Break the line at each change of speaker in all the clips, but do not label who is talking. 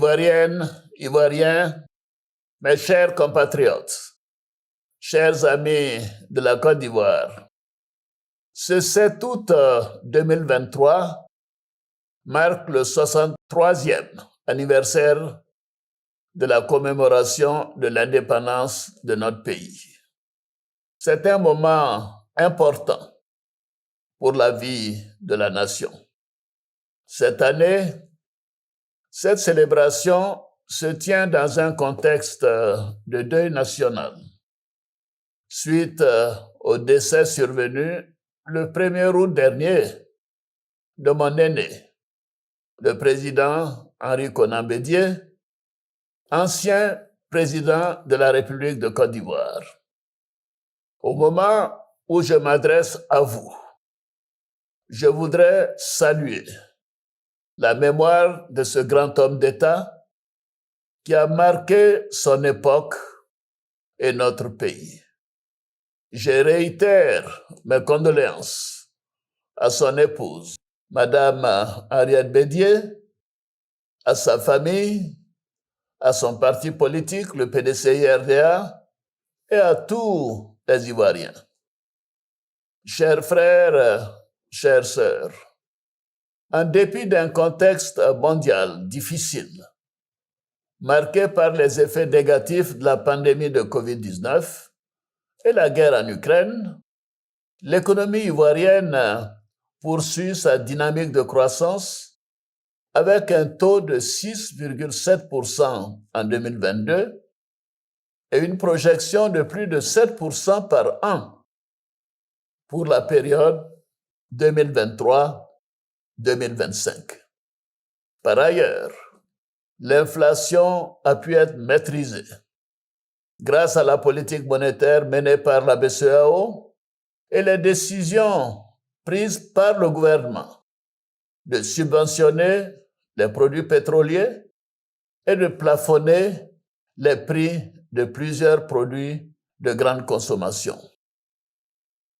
Ivoiriennes, Ivoiriens, mes chers compatriotes, chers amis de la Côte d'Ivoire, ce 7 août 2023 marque le 63e anniversaire de la commémoration de l'indépendance de notre pays. C'est un moment important pour la vie de la nation. Cette année, cette célébration se tient dans un contexte de deuil national, suite au décès survenu le 1er août dernier de mon aîné, le président Henri Konan Bédié, ancien président de la République de Côte d'Ivoire. Au moment où je m'adresse à vous, je voudrais saluer la mémoire de ce grand homme d'État qui a marqué son époque et notre pays. Je réitère mes condoléances à son épouse, Madame Henriette Bédié, à sa famille, à son parti politique, le PDCI-RDA, et à tous les Ivoiriens. Chers frères, chères sœurs, en dépit d'un contexte mondial difficile, marqué par les effets négatifs de la pandémie de COVID-19 et la guerre en Ukraine, l'économie ivoirienne poursuit sa dynamique de croissance avec un taux de 6,7% en 2022 et une projection de plus de 7% par an pour la période 2023-2025. Par ailleurs, l'inflation a pu être maîtrisée grâce à la politique monétaire menée par la BCEAO et les décisions prises par le gouvernement de subventionner les produits pétroliers et de plafonner les prix de plusieurs produits de grande consommation.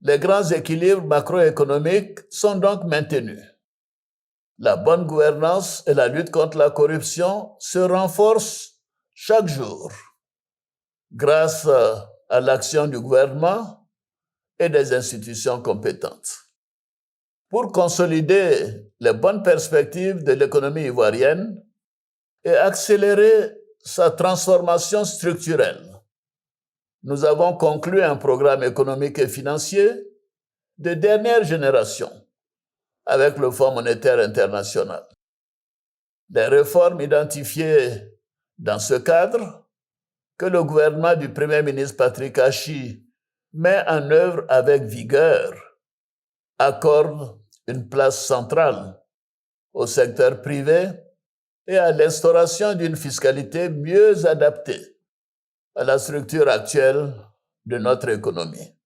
Les grands équilibres macroéconomiques sont donc maintenus. La bonne gouvernance et la lutte contre la corruption se renforcent chaque jour grâce à l'action du gouvernement et des institutions compétentes. Pour consolider les bonnes perspectives de l'économie ivoirienne et accélérer sa transformation structurelle, nous avons conclu un programme économique et financier de dernière génération avec le Fonds monétaire international. Les réformes identifiées dans ce cadre, que le gouvernement du Premier ministre Patrick Achi met en œuvre avec vigueur, accordent une place centrale au secteur privé et à l'instauration d'une fiscalité mieux adaptée à la structure actuelle de notre économie.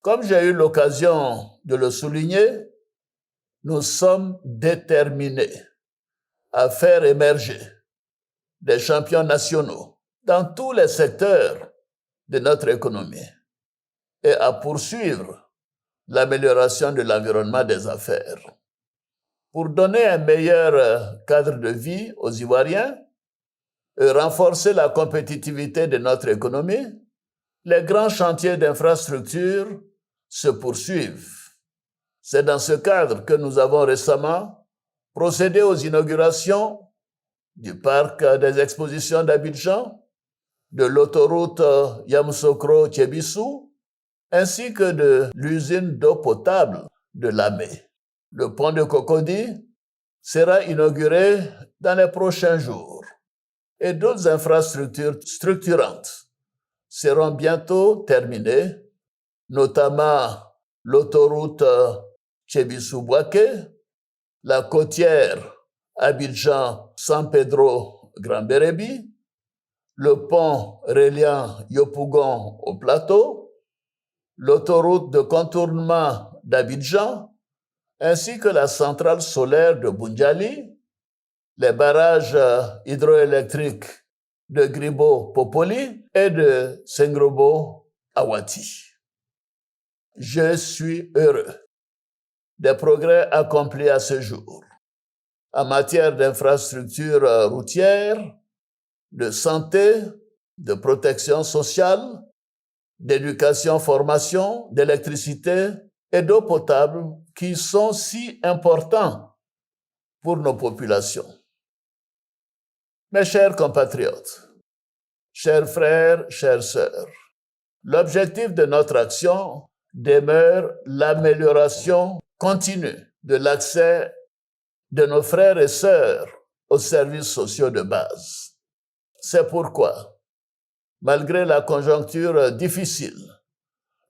Comme j'ai eu l'occasion de le souligner, nous sommes déterminés à faire émerger des champions nationaux dans tous les secteurs de notre économie et à poursuivre l'amélioration de l'environnement des affaires. Pour donner un meilleur cadre de vie aux Ivoiriens et renforcer la compétitivité de notre économie, les grands chantiers d'infrastructure se poursuivent. C'est dans ce cadre que nous avons récemment procédé aux inaugurations du parc des expositions d'Abidjan, de l'autoroute Yamoussoukro-Thiébissou, ainsi que de l'usine d'eau potable de Lamé. Le pont de Cocody sera inauguré dans les prochains jours et d'autres infrastructures structurantes seront bientôt terminées, notamment l'autoroute Thiébissou-Bouaké, la côtière Abidjan-San Pedro-Grand Bérébi, le pont reliant Yopougon au plateau, l'autoroute de contournement d'Abidjan, ainsi que la centrale solaire de Boundiali, les barrages hydroélectriques de Gribo-Popoli et de Sengrobo-Awati. Je suis heureux des progrès accomplis à ce jour. en matière d'infrastructures routières, de santé, de protection sociale, d'éducation, formation, d'électricité et d'eau potable qui sont si importants pour nos populations. Mes chers compatriotes, chers frères, chères sœurs, l'objectif de notre action demeure l'amélioration continue de l'accès de nos frères et sœurs aux services sociaux de base. C'est pourquoi, malgré la conjoncture difficile,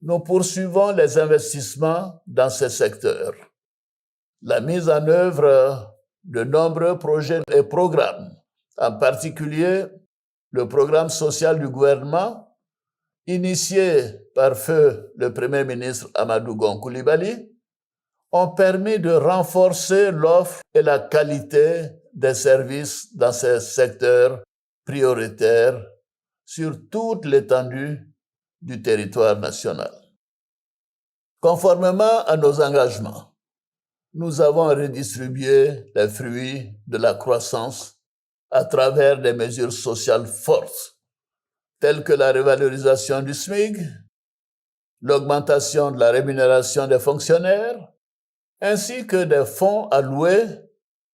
nous poursuivons les investissements dans ces secteurs. La mise en œuvre de nombreux projets et programmes, en particulier le programme social du gouvernement, initié par feu le Premier ministre Amadou Gon Coulibaly, ont permis de renforcer l'offre et la qualité des services dans ces secteurs prioritaires sur toute l'étendue du territoire national. Conformément à nos engagements, nous avons redistribué les fruits de la croissance à travers des mesures sociales fortes, telles que la revalorisation du SMIC, l'augmentation de la rémunération des fonctionnaires, ainsi que des fonds alloués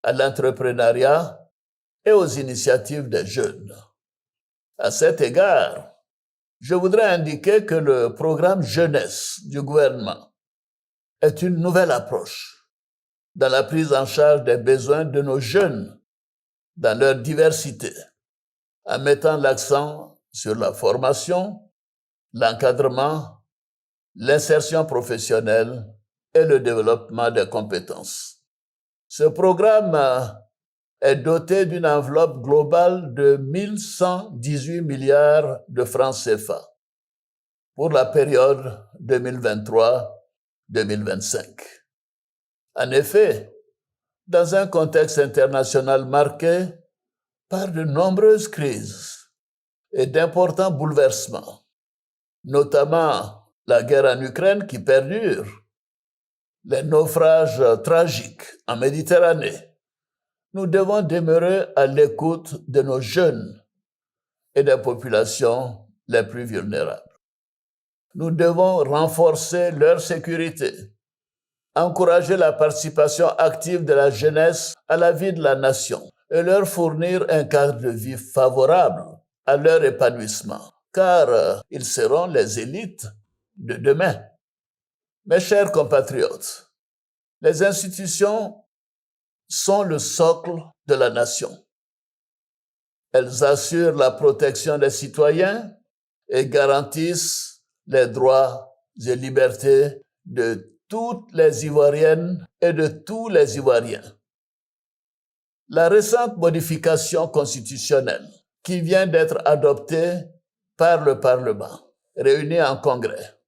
à l'entrepreneuriat et aux initiatives des jeunes. À cet égard, je voudrais indiquer que le programme jeunesse du gouvernement est une nouvelle approche dans la prise en charge des besoins de nos jeunes dans leur diversité, en mettant l'accent sur la formation, l'encadrement, l'insertion professionnelle et le développement des compétences. Ce programme est doté d'une enveloppe globale de 1118 milliards de francs CFA pour la période 2023-2025. En effet, dans un contexte international marqué par de nombreuses crises et d'importants bouleversements, notamment la guerre en Ukraine qui perdure, les naufrages tragiques en Méditerranée, nous devons demeurer à l'écoute de nos jeunes et des populations les plus vulnérables. Nous devons renforcer leur sécurité, encourager la participation active de la jeunesse à la vie de la nation et leur fournir un cadre de vie favorable à leur épanouissement, car ils seront les élites de demain. Mes chers compatriotes, les institutions sont le socle de la nation. Elles assurent la protection des citoyens et garantissent les droits et libertés de toutes les Ivoiriennes et de tous les Ivoiriens. La récente modification constitutionnelle qui vient d'être adoptée par le Parlement, réuni en Congrès,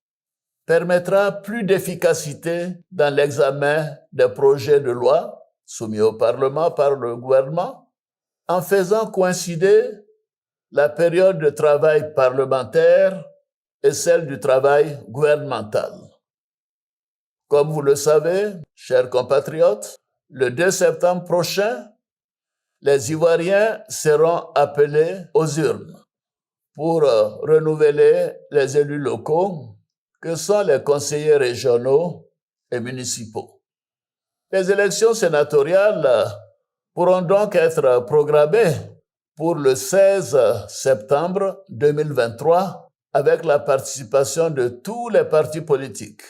permettra plus d'efficacité dans l'examen des projets de loi soumis au Parlement par le gouvernement, en faisant coïncider la période de travail parlementaire et celle du travail gouvernemental. Comme vous le savez, chers compatriotes, le 2 septembre prochain, les Ivoiriens seront appelés aux urnes pour renouveler les élus locaux que sont les conseillers régionaux et municipaux. Les élections sénatoriales pourront donc être programmées pour le 16 septembre 2023 avec la participation de tous les partis politiques,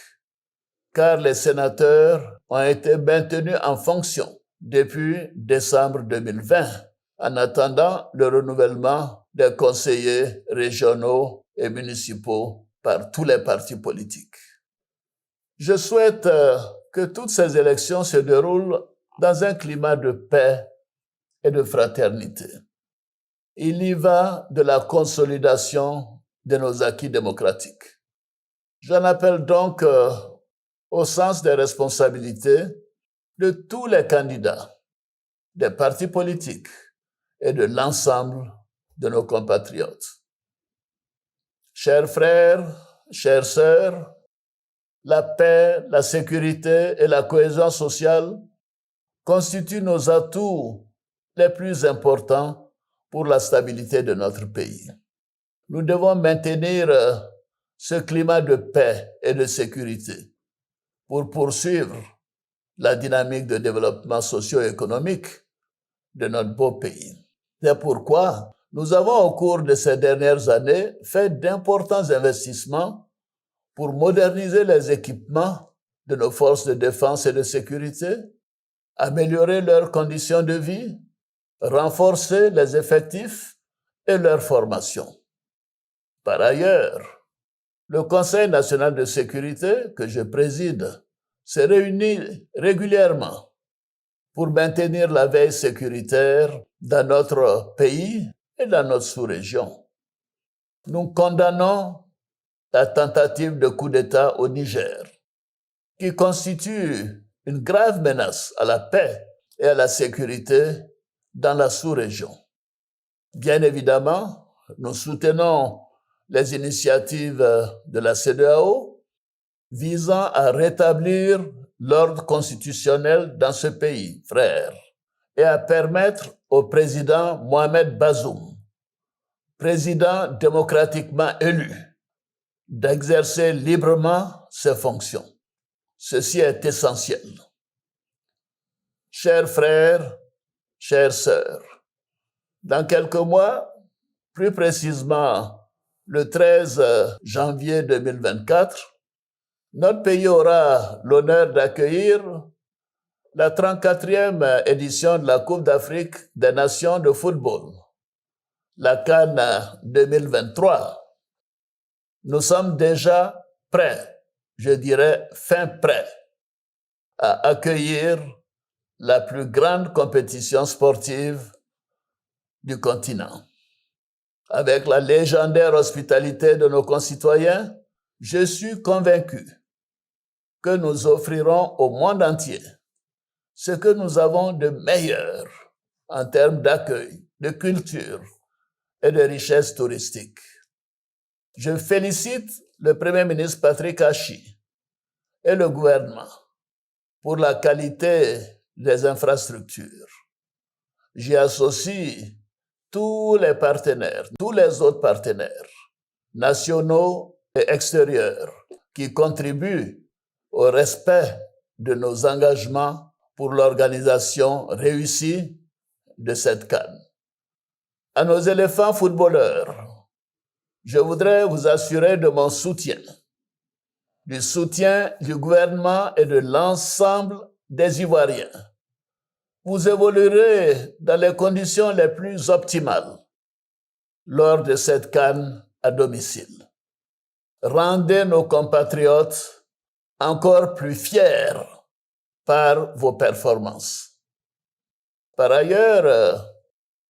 car les sénateurs ont été maintenus en fonction depuis décembre 2020, en attendant le renouvellement des conseillers régionaux et municipaux par tous les partis politiques. Je souhaite que toutes ces élections se déroulent dans un climat de paix et de fraternité. Il y va de la consolidation de nos acquis démocratiques. J'en appelle donc au sens des responsabilités de tous les candidats, des partis politiques et de l'ensemble de nos compatriotes. Chers frères, chères sœurs, la paix, la sécurité et la cohésion sociale constituent nos atouts les plus importants pour la stabilité de notre pays. Nous devons maintenir ce climat de paix et de sécurité pour poursuivre la dynamique de développement socio-économique de notre beau pays. C'est pourquoi nous avons, au cours de ces dernières années, fait d'importants investissements pour moderniser les équipements de nos forces de défense et de sécurité, améliorer leurs conditions de vie, renforcer les effectifs et leur formation. Par ailleurs, le Conseil national de sécurité que je préside se réunit régulièrement pour maintenir la veille sécuritaire dans notre pays et dans notre sous-région. Nous condamnons la tentative de coup d'État au Niger, qui constitue une grave menace à la paix et à la sécurité dans la sous-région. Bien évidemment, nous soutenons les initiatives de la CEDEAO visant à rétablir l'ordre constitutionnel dans ce pays, frère, et à permettre au président Mohamed Bazoum, président démocratiquement élu, d'exercer librement ses fonctions. Ceci est essentiel. Chers frères, chères sœurs, dans quelques mois, plus précisément le 13 janvier 2024, notre pays aura l'honneur d'accueillir la 34e édition de la Coupe d'Afrique des Nations de football, la CAN 2023. Nous sommes déjà prêts, je dirais fin prêts, à accueillir la plus grande compétition sportive du continent. Avec la légendaire hospitalité de nos concitoyens, je suis convaincu que nous offrirons au monde entier ce que nous avons de meilleur en termes d'accueil, de culture et de richesse touristique. Je félicite le Premier ministre Patrick Achi et le gouvernement pour la qualité des infrastructures. J'y associe tous les partenaires, tous les autres partenaires, nationaux et extérieurs, qui contribuent au respect de nos engagements pour l'organisation réussie de cette CAN. À nos éléphants footballeurs, je voudrais vous assurer de mon soutien, du soutien du gouvernement et de l'ensemble des Ivoiriens. Vous évoluerez dans les conditions les plus optimales lors de cette CAN à domicile. Rendez nos compatriotes encore plus fiers par vos performances. Par ailleurs,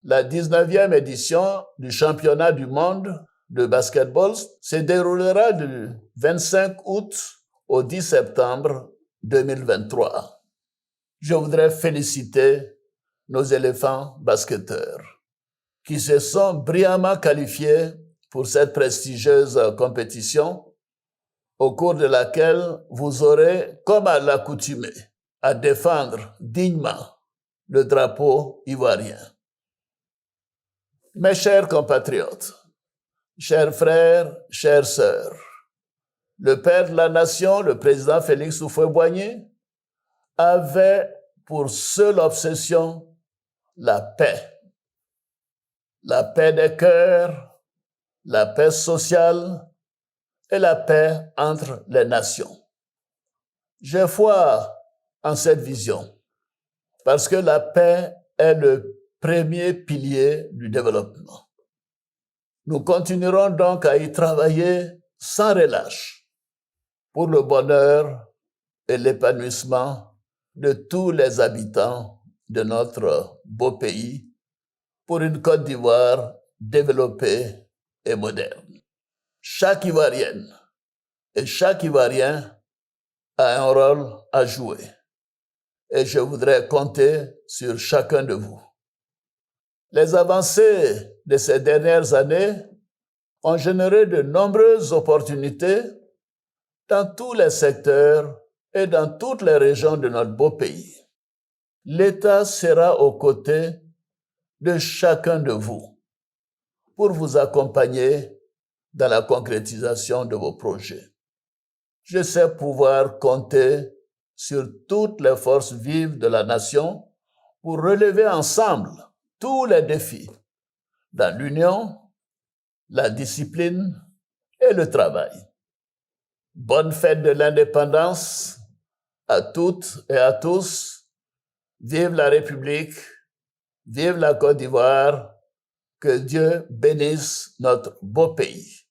la 19e édition du championnat du monde de basketball se déroulera du 25 août au 10 septembre 2023. Je voudrais féliciter nos éléphants basketteurs qui se sont brillamment qualifiés pour cette prestigieuse compétition au cours de laquelle vous aurez, comme à l'accoutumée, à défendre dignement le drapeau ivoirien. Mes chers compatriotes, chers frères, chères sœurs, le père de la nation, le président Félix Houphouët-Boigny, avait pour seule obsession la paix des cœurs, la paix sociale et la paix entre les nations. J'ai foi en cette vision parce que la paix est le premier pilier du développement. Nous continuerons donc à y travailler sans relâche pour le bonheur et l'épanouissement de tous les habitants de notre beau pays pour une Côte d'Ivoire développée et moderne. Chaque Ivoirienne et chaque Ivoirien a un rôle à jouer et je voudrais compter sur chacun de vous. Les avancées de ces dernières années ont généré de nombreuses opportunités dans tous les secteurs et dans toutes les régions de notre beau pays. l'État sera aux côtés de chacun de vous pour vous accompagner dans la concrétisation de vos projets. Je sais pouvoir compter sur toutes les forces vives de la nation pour relever ensemble tous les défis dans l'union, la discipline et le travail. Bonne fête de l'indépendance à toutes et à tous. Vive la République, vive la Côte d'Ivoire, que Dieu bénisse notre beau pays.